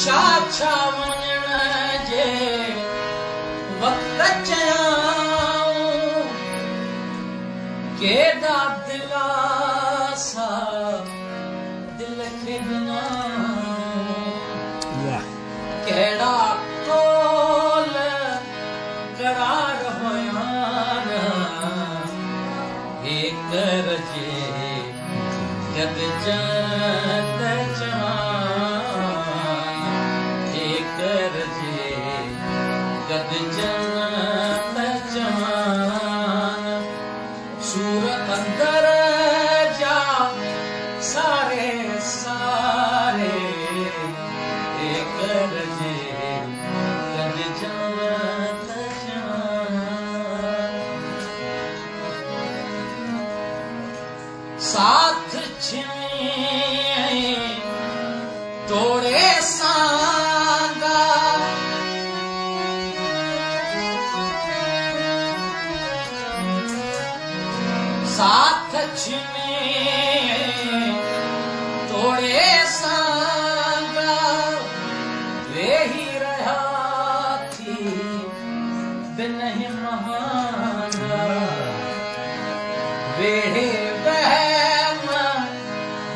छा वञण जे वक्त चयाऊं केॾा दिलासा दिल खे ॾिनाऊं कहिड़ा कोल करार हुया हे कर जे गॾिजां त सूर अंदर जा सारे सारे कर जे साथ छिने तोड़े सांगा साथ छिने तोड़े सांगा वेही रहा थी बिन ही महाना वेड़े वहम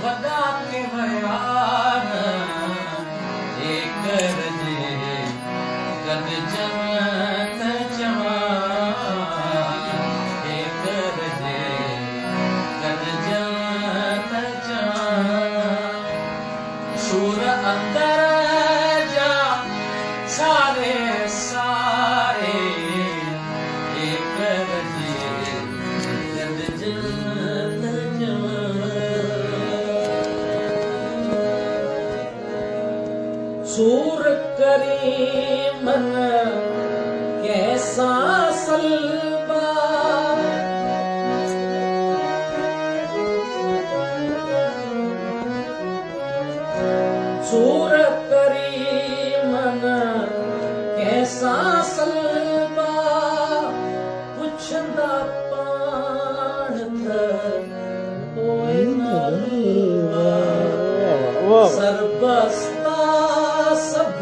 वदा के बयान एक रजे गद जमत जवान एक रजे गद जमत जवान सूर अंदर जा सारे सारे एक रजे गद जमत जवान सूर करीमन कैसा सलबा सूर करीमन कैसा सलबा पुछंदा पाण त कोई नलबा सरबस्ता सब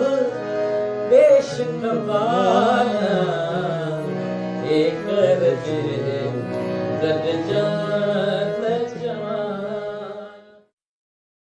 पेश कबाना एक रजे गद जान